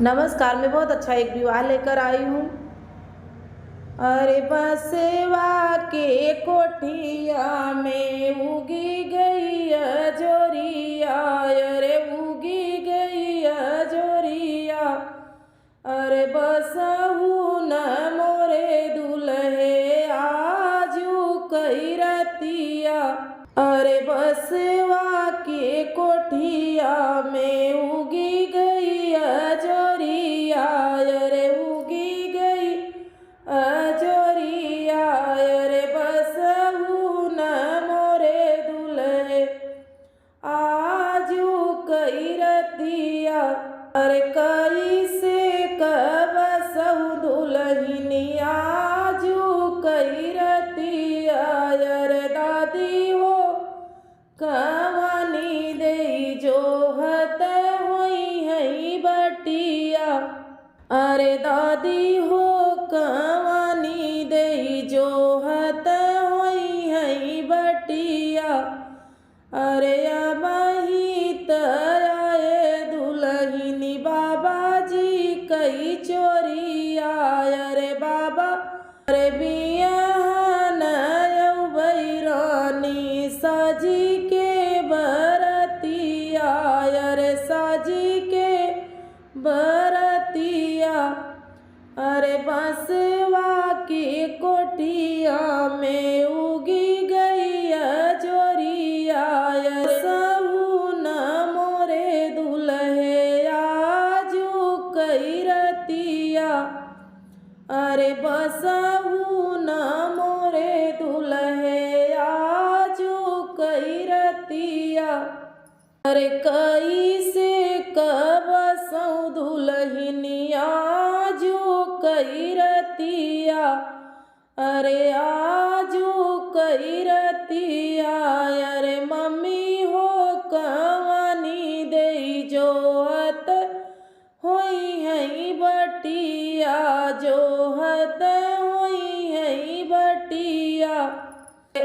नमस्कार, मैं बहुत अच्छा एक विवाह लेकर आई हूँ। अरे बसवा के कोठिया में उगी गई जोरिया, अरे उगी गई जोरिया। अरे बसहु न मोरे दुल्हे आजू कई रतिया। अरे बसवा के कोठिया में उगी गई जोरिया, अरे उगी गई जोरिया। अरे बसहु न मोरे दुल्हे आजू कई रतिया। अरे कैसे बसहु दुल्हनिया आजू कई रतिया। अरे दादी हो कवानी दे जोहत होई है बटिया। अरे दादी हो कवानी दे जोहत होई है बटिया। अरे अबही तराए दुल्हनी बाबा जी कई चोरिया। अरे बाबा अरे बियाहन रानी साजी के बरतिया। अरे साजी के बरतिया। अरे बसवा की कोठिया में उगी गई जोरिया। सबू न मोरे दुल्हे आजू कई रतिया। अरे बसहु न मोरे दुल्हे आजू कई रतिया। अरे कैसे बसहु दुल्हनिया आजू कई रतिया। अरे आजू कई रतिया। अरे मम्मी हो कवानी दे जोहत होई है बटिया, जोहत होई है बटिया।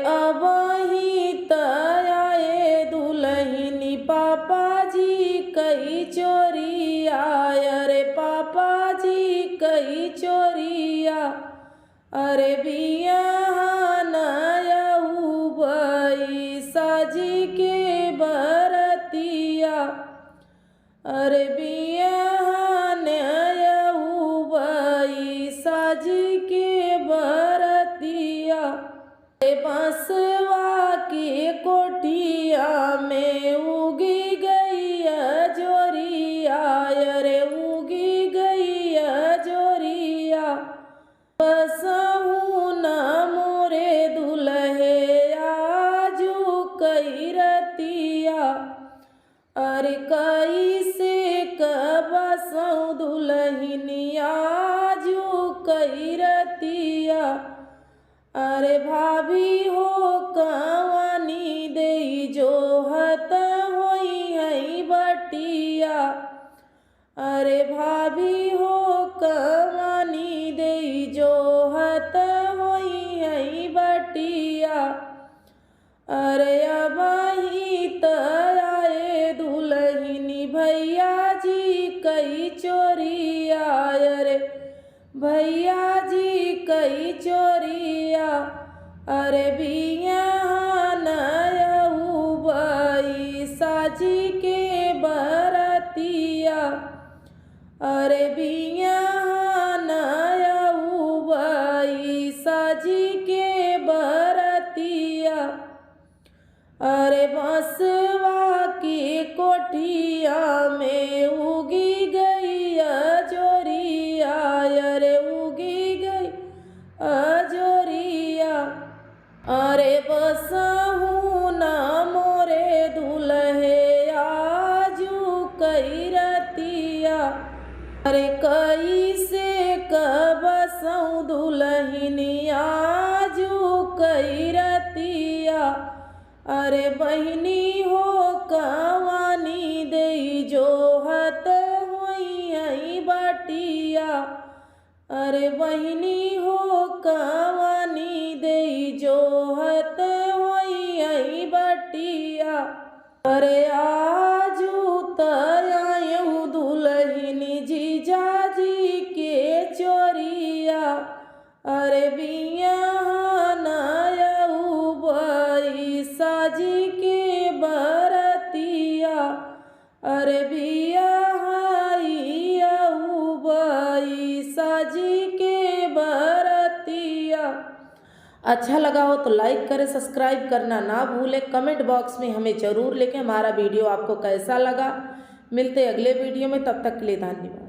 अबही तराए दुल्हनी पापा जी कई चोरिया। अरे पापा जी कई चोरिया। अरे बियाहन बई साजी के बरतिया। अरे बियाहन बई साजी के बरतिया। बसवा की कोठिया में उगी गई जोरिया। अरे उगी गई जोरिया। बसहु न मोरे दुल्हे आजू कई रतिया। अरे कैसे बसहु दुल्हनिया आजू कई रतिया। अरे भाभी हो कवानी दे जोहत होई है बटिया। अरे भाभी हो कवानी दे जोहत होई है बटिया। अरे अबही तराए दुल्हनी भैया जी कई चोरिया। अरे भैया जी कई चोरिया। अरे बियाहन बई साजी के बरतिया। अरे बियाहन बई साजी के बरतिया। अरे बसवा की कोठिया में उगी गई जोरिया। अरे उगी गई जोरिया। अरे बसहु न मोरे दुल्हे आजू कई रतिया। अरे कैसे बसहु दुल्हनिया आजू कई रतिया। अरे बहिनी हो कवानी दे जोहत होई है बटिया। अरे बहिनी हो कवानी दे जोहत होई है बटिया। अरे आजू तयायु दुल्हनी जी अच्छा लगा हो तो लाइक करें, सब्सक्राइब करना ना भूलें। कमेंट बॉक्स में हमें ज़रूर लिखें हमारा वीडियो आपको कैसा लगा। मिलते अगले वीडियो में, तब तक के लिए धन्यवाद।